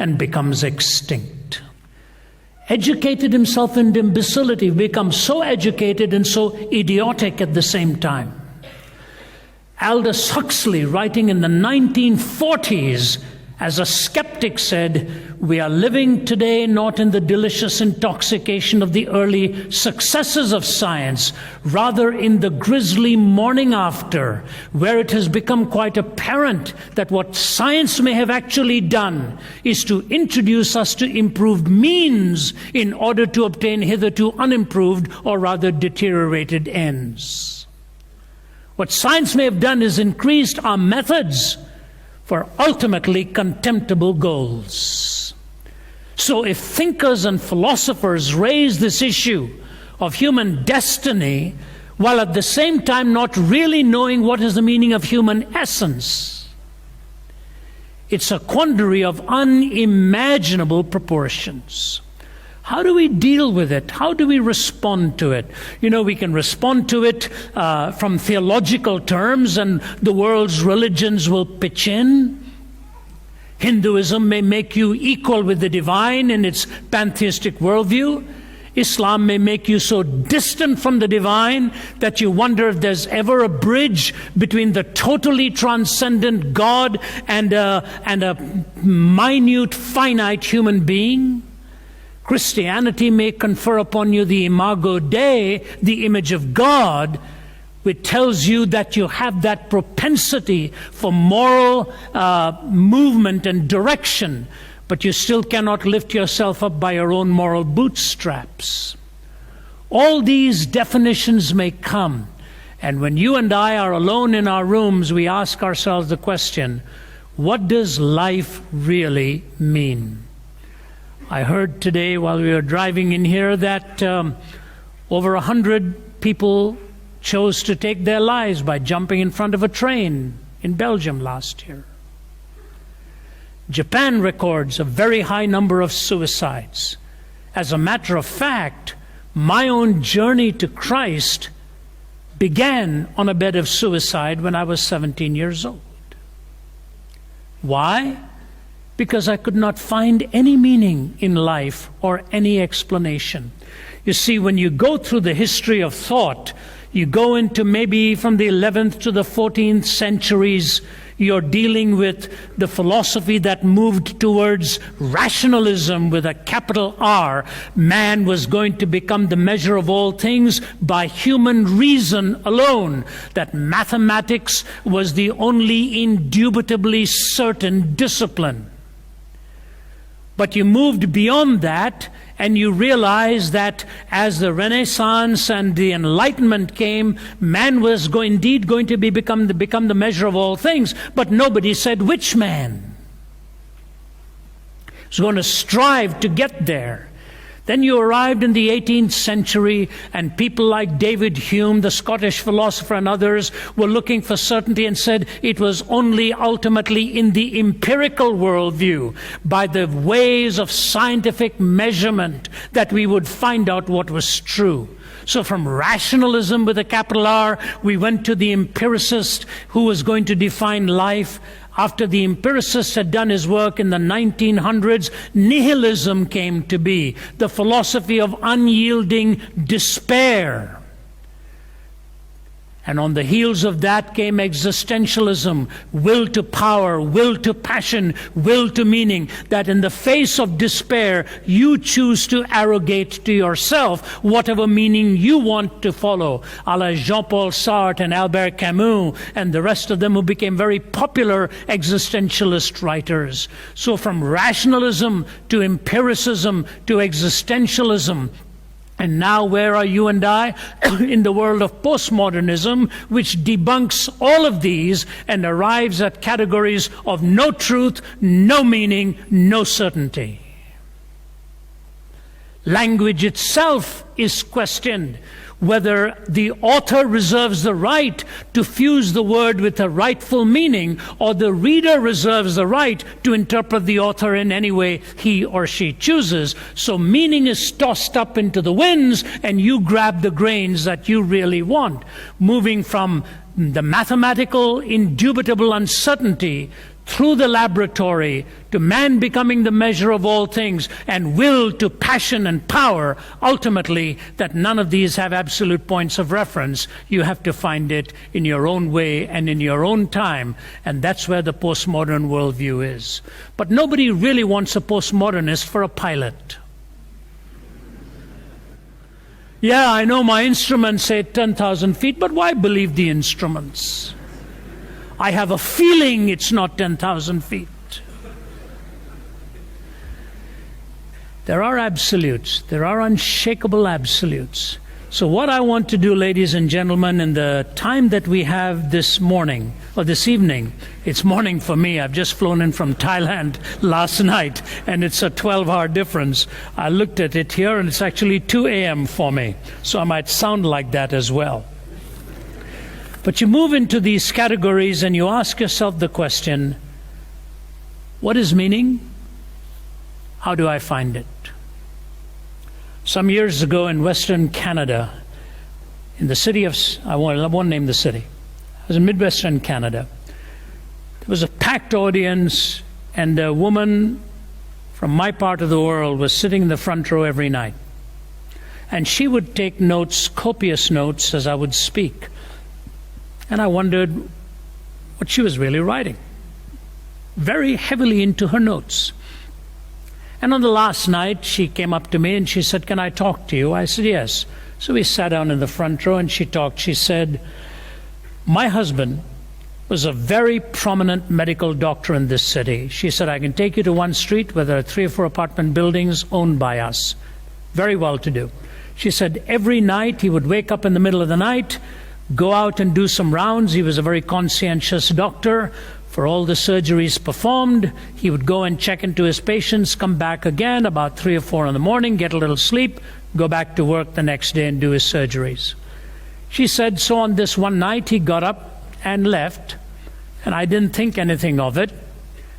and becomes extinct. Educated himself in imbecility, becomes so educated and so idiotic at the same time. Aldous Huxley, writing in the 1940s, as a skeptic said, "We are living today not in the delicious intoxication of the early successes of science, rather in the grisly morning after, where it has become quite apparent that what science may have actually done is to introduce us to improved means in order to obtain hitherto unimproved or rather deteriorated ends. What science may have done is increased our methods for ultimately contemptible goals." So if thinkers and philosophers raise this issue of human destiny, while at the same time not really knowing what is the meaning of human essence, it's a quandary of unimaginable proportions. How do we deal with it? How do we respond to it? You know, we can respond to it from theological terms, and the world's religions will pitch in. Hinduism may make you equal with the divine in its pantheistic worldview. Islam may make you so distant from the divine that you wonder if there's ever a bridge between the totally transcendent God and a minute, finite human being. Christianity may confer upon you the imago Dei, the image of God, which tells you that you have that propensity for moral movement and direction, but you still cannot lift yourself up by your own moral bootstraps. All these definitions may come, and when you and I are alone in our rooms, we ask ourselves the question, what does life really mean? I heard today while we were driving in here that over 100 people chose to take their lives by jumping in front of a train in Belgium last year. Japan records a very high number of suicides. As a matter of fact, my own journey to Christ began on a bed of suicide when I was 17 years old. Why? Because I could not find any meaning in life or any explanation. You see, when you go through the history of thought, you go into maybe from the 11th to the 14th centuries, you're dealing with the philosophy that moved towards rationalism with a capital R. Man was going to become the measure of all things by human reason alone. That mathematics was the only indubitably certain discipline. But you moved beyond that, and you realized that as the Renaissance and the Enlightenment came, man was indeed going to become the measure of all things, but nobody said which man. He was going to strive to get there. Then you arrived in the 18th century, and people like David Hume, the Scottish philosopher, and others were looking for certainty and said it was only ultimately in the empirical worldview, by the ways of scientific measurement, that we would find out what was true. So from rationalism with a capital R, we went to the empiricist who was going to define life. After the empiricist had done his work in the 1900s, nihilism came to be, the philosophy of unyielding despair. And on the heels of that came existentialism, will to power, will to passion, will to meaning, that in the face of despair, you choose to arrogate to yourself whatever meaning you want to follow, a la Jean-Paul Sartre and Albert Camus and the rest of them who became very popular existentialist writers. So from rationalism to empiricism to existentialism, and now where are you and I? In the world of postmodernism, which debunks all of these and arrives at categories of no truth, no meaning, no certainty. Language itself is questioned, whether the author reserves the right to fuse the word with a rightful meaning, or the reader reserves the right to interpret the author in any way he or she chooses. So meaning is tossed up into the winds, and you grab the grains that you really want, moving from the mathematical, indubitable uncertainty through the laboratory to man becoming the measure of all things, and will to passion and power, ultimately, that none of these have absolute points of reference. You have to find it in your own way and in your own time, and that's where the postmodern worldview is. But nobody really wants a postmodernist for a pilot. Yeah, I know my instruments say 10,000 feet, but why believe the instruments? I have a feeling it's not 10,000 feet. There are absolutes. There are unshakable absolutes. So what I want to do, ladies and gentlemen, in the time that we have this morning, or this evening, it's morning for me. I've just flown in from Thailand last night, and it's a 12-hour difference. I looked at it here, and it's actually 2 a.m. for me. So I might sound like that as well. But you move into these categories and you ask yourself the question, what is meaning? How do I find it? Some years ago in Western Canada, in the city of, I won't name the city, it was in Midwestern Canada. There was a packed audience, and a woman from my part of the world was sitting in the front row every night. And she would take notes, copious notes, as I would speak. And I wondered what she was really writing. Very heavily into her notes. And on the last night, she came up to me and she said, "Can I talk to you?" I said, "Yes." So we sat down in the front row and she talked. She said, "My husband was a very prominent medical doctor in this city." She said, "I can take you to one street where there are 3 or 4 apartment buildings owned by us. Very well to do." She said, every night he would wake up in the middle of the night, go out and do some rounds. He was a very conscientious doctor. For all the surgeries performed, he would go and check into his patients, come back again about 3 or 4 in the morning, get a little sleep, go back to work the next day and do his surgeries. She said, so on this one night he got up and left, and I didn't think anything of it.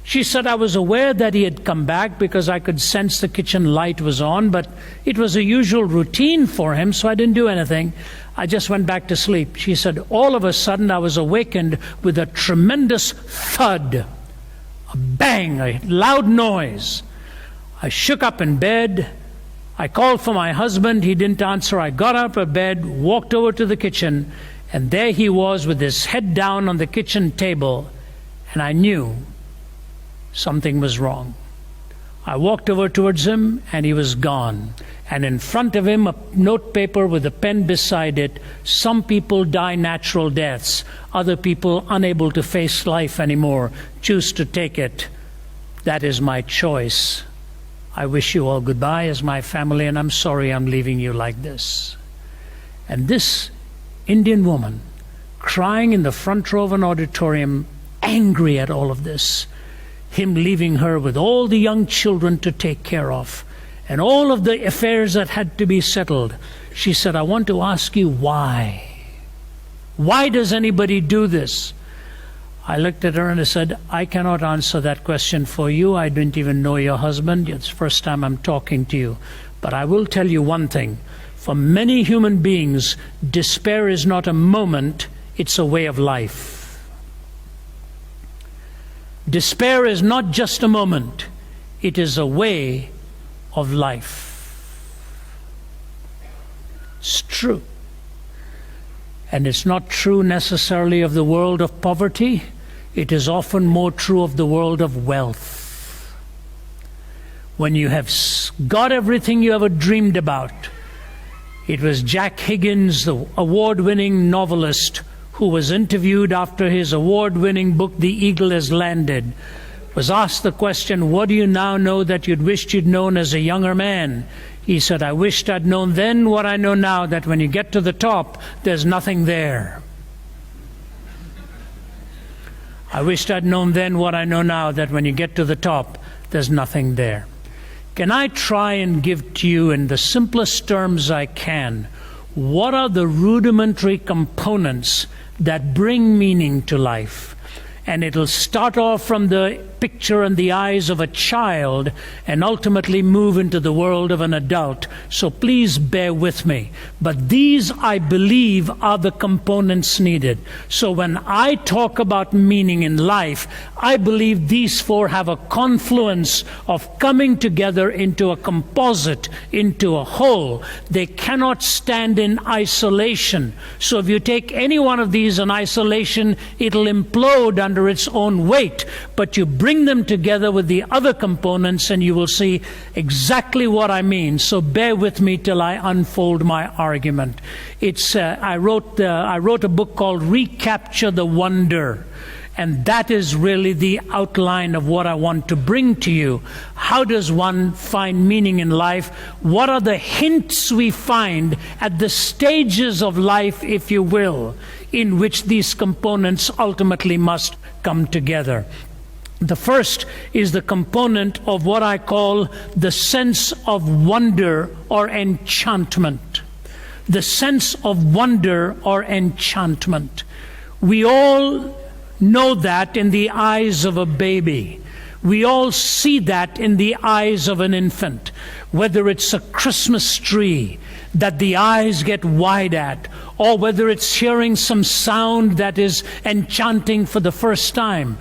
She said, I was aware that he had come back because I could sense the kitchen light was on, but it was a usual routine for him, so I didn't do anything. I just went back to sleep. She said, all of a sudden I was awakened with a tremendous thud, a bang, a loud noise. I shook up in bed. I called for my husband. He didn't answer. I got up of bed, walked over to the kitchen, and there he was with his head down on the kitchen table, and I knew something was wrong. I walked over towards him, and he was gone. And in front of him, a note paper with a pen beside it. Some people die natural deaths. Other people, unable to face life anymore, choose to take it. That is my choice. I wish you all goodbye as my family, and I'm sorry I'm leaving you like this. And this Indian woman, crying in the front row of an auditorium, angry at all of this, him leaving her with all the young children to take care of, and all of the affairs that had to be settled. She said, I want to ask you why. Why does anybody do this? I looked at her and I said, I cannot answer that question for you. I didn't even know your husband. It's the first time I'm talking to you. But I will tell you one thing. For many human beings, despair is not a moment, it's a way of life. Despair is not just a moment, it is a way of life. It's true. And it's not true necessarily of the world of poverty. It is often more true of the world of wealth. When you have got everything you ever dreamed about. It was Jack Higgins, the award-winning novelist, who was interviewed after his award-winning book, The Eagle Has Landed, was asked the question, what do you now know that you'd wished you'd known as a younger man? He said, I wished I'd known then what I know now, that when you get to the top, there's nothing there. I wished I'd known then what I know now, that when you get to the top, there's nothing there. Can I try and give to you in the simplest terms I can, what are the rudimentary components that bring meaning to life? And it'll start off from the picture in the eyes of a child and ultimately move into the world of an adult. So please bear with me. But these, I believe, are the components needed. So when I talk about meaning in life, I believe these four have a confluence of coming together into a composite, into a whole. They cannot stand in isolation. So if you take any one of these in isolation, it'll implode under its own weight. But you bring them together with the other components and you will see exactly what I mean. So bear with me till I unfold my argument. I wrote a book called Recapture the Wonder. And that is really the outline of what I want to bring to you. How does one find meaning in life? What are the hints we find at the stages of life, if you will, in which these components ultimately must come together? The first is the component of what I call the sense of wonder or enchantment. The sense of wonder or enchantment. We all know that in the eyes of a baby. We all see that in the eyes of an infant. Whether it's a Christmas tree that the eyes get wide at, or whether it's hearing some sound that is enchanting for the first time.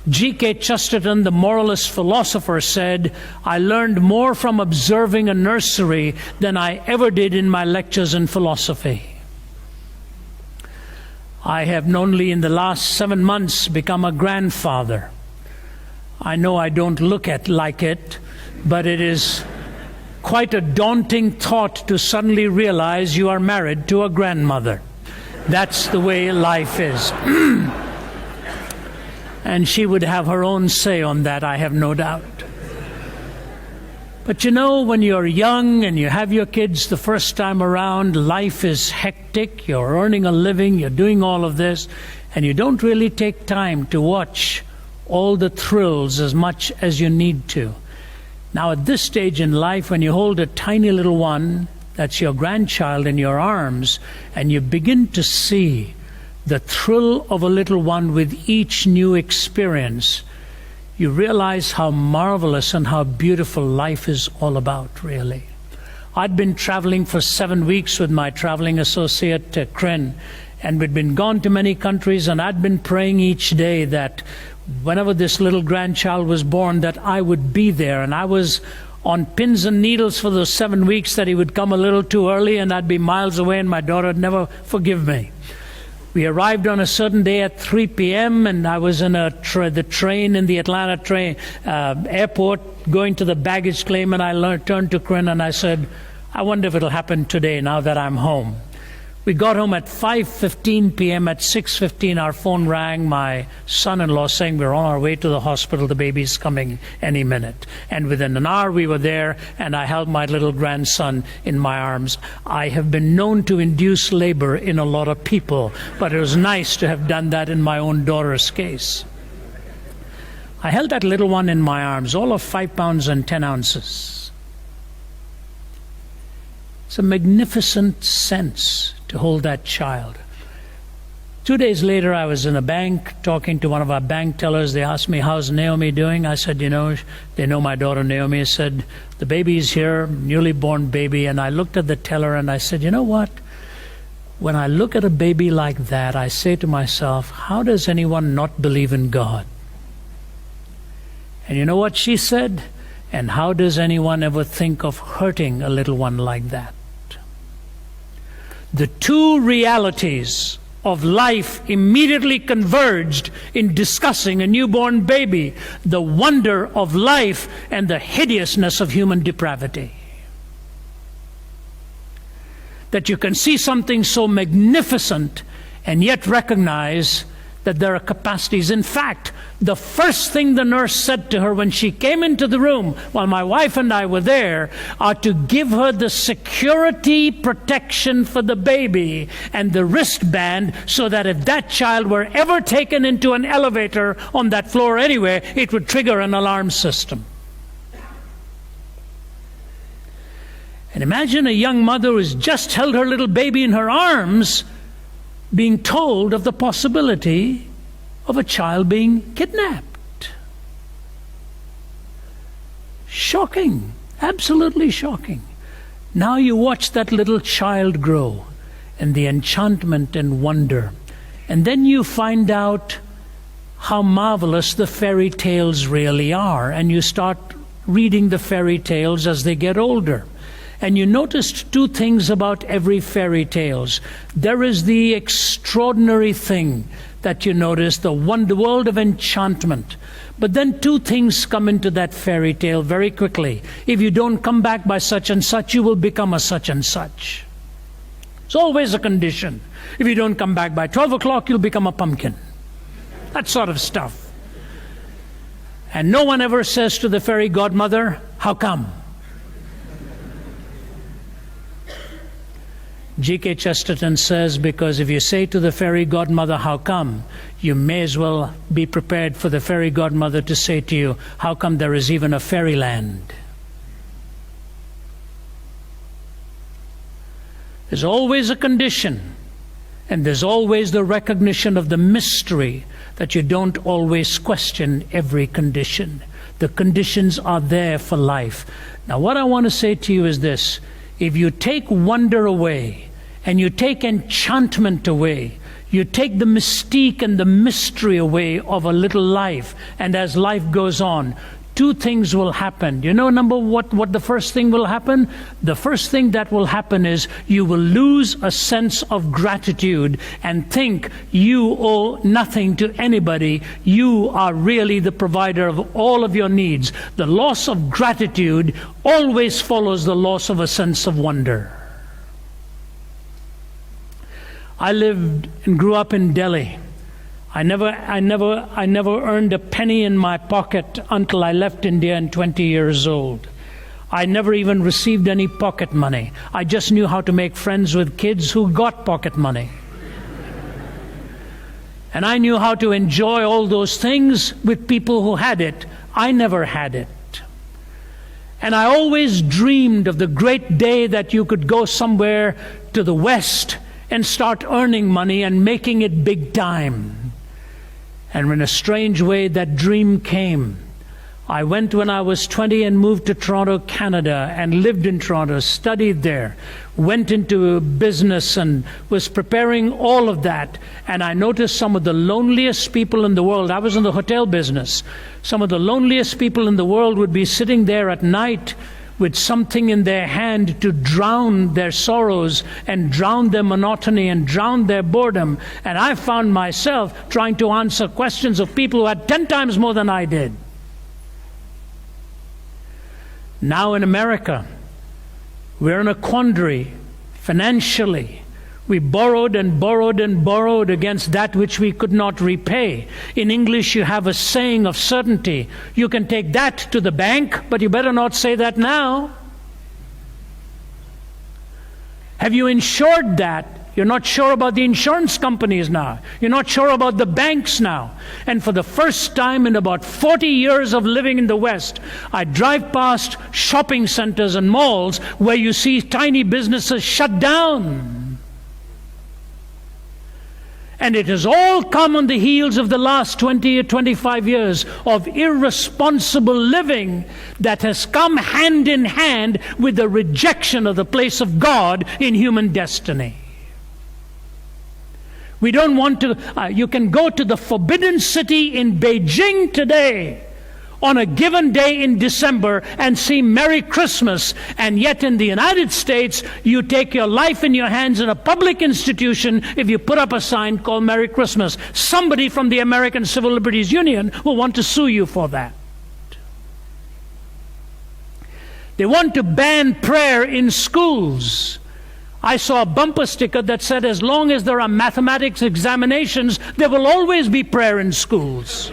G.K. Chesterton, the moralist philosopher, said, "I learned more from observing a nursery than I ever did in my lectures in philosophy." I have only in the last 7 months become a grandfather. I know I don't look like it, but it is quite a daunting thought to suddenly realize you are married to a grandmother. That's the way life is. And she would have her own say on that, I have no doubt. But you know, when you're young and you have your kids the first time around, life is hectic, you're earning a living, you're doing all of this, and you don't really take time to watch all the thrills as much as you need to. Now at this stage in life, when you hold a tiny little one, that's your grandchild, in your arms, and you begin to see the thrill of a little one with each new experience, you realize how marvelous and how beautiful life is all about, really. I'd been traveling for 7 weeks with my traveling associate, Kryn, and we'd been gone to many countries, and I'd been praying each day that whenever this little grandchild was born, that I would be there. And I was on pins and needles for those 7 weeks that he would come a little too early and I'd be miles away and my daughter would never forgive me. We arrived on a certain day at 3 p.m. and I was in the train in the Atlanta airport going to the baggage claim, and I turned to Kryn and I said, I wonder if it'll happen today now that I'm home. We got home at 5:15 p.m. At 6:15 our phone rang, my son-in-law saying we're on our way to the hospital, the baby's coming any minute. And within an hour we were there, and I held my little grandson in my arms. I have been known to induce labor in a lot of people, but it was nice to have done that in my own daughter's case. I held that little one in my arms, all of 5 pounds and 10 ounces. It's a magnificent sense to hold that child. 2 days later, I was in a bank talking to one of our bank tellers. They asked me, how's Naomi doing? I said, they know my daughter Naomi. I said, the baby's here, newly born baby. And I looked at the teller and I said, you know what? When I look at a baby like that, I say to myself, how does anyone not believe in God? And you know what she said? And how does anyone ever think of hurting a little one like that? The two realities of life immediately converged in discussing a newborn baby, the wonder of life and the hideousness of human depravity. That you can see something so magnificent and yet recognize that there are capacities. In fact, the first thing the nurse said to her when she came into the room, while my wife and I were there, are to give her the security protection for the baby and the wristband, so that if that child were ever taken into an elevator on that floor anywhere, it would trigger an alarm system. And imagine a young mother who's just held her little baby in her arms being told of the possibility of a child being kidnapped. Shocking. Absolutely shocking. Now you watch that little child grow and the enchantment and wonder. And then you find out how marvelous the fairy tales really are. And you start reading the fairy tales as they get older. And you noticed two things about every fairy tales. There is the extraordinary thing that you notice, the world of enchantment. But then two things come into that fairy tale very quickly. If you don't come back by such and such, you will become a such and such. It's always a condition. If you don't come back by 12 o'clock, you'll become a pumpkin. That sort of stuff. And no one ever says to the fairy godmother, how come? G.K. Chesterton says, because if you say to the fairy godmother, how come, you may as well be prepared for the fairy godmother to say to you, how come there is even a fairyland? There's always a condition, and there's always the recognition of the mystery that you don't always question every condition. The conditions are there for life. Now, what I want to say to you is this. If you take wonder away, and you take enchantment away, you take the mystique and the mystery away of a little life, and as life goes on, two things will happen. You know, what the first thing will happen? The first thing that will happen is you will lose a sense of gratitude and think you owe nothing to anybody. You are really the provider of all of your needs. The loss of gratitude always follows the loss of a sense of wonder. I lived and grew up in Delhi. I never earned a penny in my pocket until I left India at 20 years old. I never even received any pocket money. I just knew how to make friends with kids who got pocket money. And I knew how to enjoy all those things with people who had it. I never had it. And I always dreamed of the great day that you could go somewhere to the West and start earning money and making it big time. And in a strange way, that dream came. I went when I was 20 and moved to Toronto, Canada, and lived in Toronto, studied there, went into business and was preparing all of that. And I noticed some of the loneliest people in the world. I was in the hotel business. Some of the loneliest people in the world would be sitting there at night with something in their hand to drown their sorrows and drown their monotony and drown their boredom. And I found myself trying to answer questions of people who had 10 times more than I did. Now in America, we're in a quandary financially. We borrowed and borrowed and borrowed against that which we could not repay. In English, you have a saying of certainty. You can take that to the bank, but you better not say that now. Have you insured that? You're not sure about the insurance companies now. You're not sure about the banks now. And for the first time in about 40 years of living in the West, I drive past shopping centers and malls where you see tiny businesses shut down. And it has all come on the heels of the last 20 or 25 years of irresponsible living that has come hand in hand with the rejection of the place of God in human destiny. We don't want to... you can go to the Forbidden City in Beijing today on a given day in December and see Merry Christmas, and yet in the United States you take your life in your hands in a public institution if you put up a sign called Merry Christmas. Somebody from the American Civil Liberties Union will want to sue you for that. They want to ban prayer in schools. I saw a bumper sticker that said, as long as there are mathematics examinations, there will always be prayer in schools.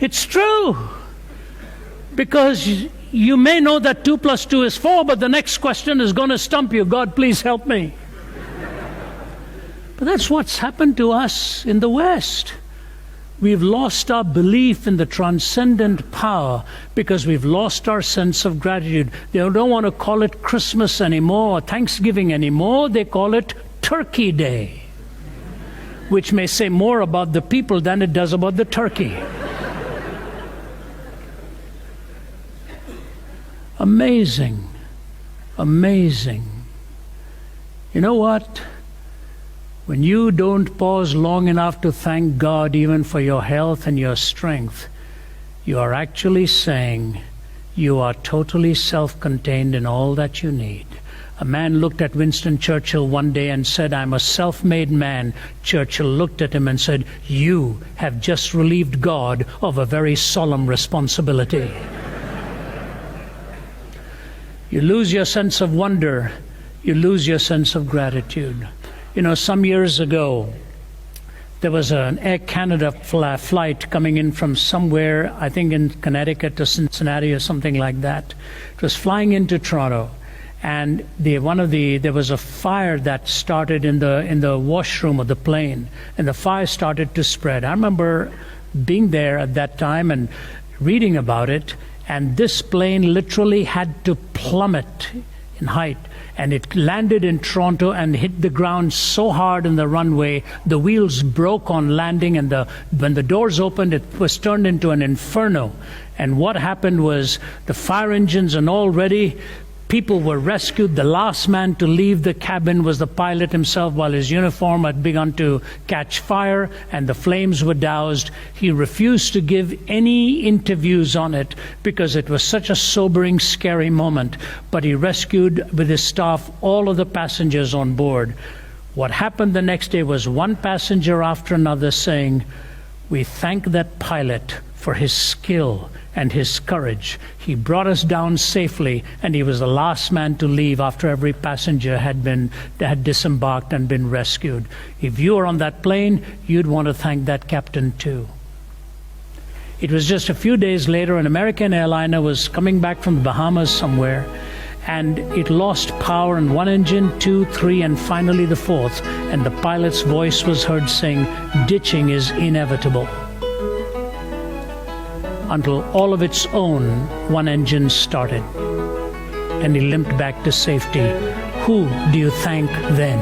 It's true. Because you may know that 2 plus 2 is 4, but the next question is going to stump you. God, please help me. But that's what's happened to us in the West. We've lost our belief in the transcendent power because we've lost our sense of gratitude. They don't want to call it Christmas anymore or Thanksgiving anymore. They call it Turkey Day. which may say more about the people than it does about the turkey. Amazing. Amazing. You know what? When you don't pause long enough to thank God even for your health and your strength, you are actually saying you are totally self-contained in all that you need. A man looked at Winston Churchill one day and said, "I'm a self-made man." Churchill looked at him and said, "You have just relieved God of a very solemn responsibility." You lose your sense of wonder. You lose your sense of gratitude. You know, some years ago, there was an Air Canada flight coming in from somewhere, I think in Connecticut to Cincinnati or something like that. It was flying into Toronto. And there was a fire that started in the washroom of the plane, and the fire started to spread. I remember being there at that time and reading about it, and this plane literally had to plummet in height, and it landed in Toronto and hit the ground so hard in the runway, the wheels broke on landing, and when the doors opened, it was turned into an inferno. And what happened was the fire engines and all ready. People were rescued. The last man to leave the cabin was the pilot himself, while his uniform had begun to catch fire and the flames were doused. He refused to give any interviews on it because it was such a sobering, scary moment. But he rescued with his staff all of the passengers on board. What happened the next day was one passenger after another saying, "We thank that pilot for his skill and his courage. He brought us down safely, and he was the last man to leave after every passenger had disembarked and been rescued." If you were on that plane, you'd want to thank that captain too. It was just a few days later, an American airliner was coming back from the Bahamas somewhere, and it lost power in one engine, 2, 3, and finally the 4th, and the pilot's voice was heard saying, "Ditching is inevitable." Until all of its own, one engine started, and he limped back to safety. Who do you thank then?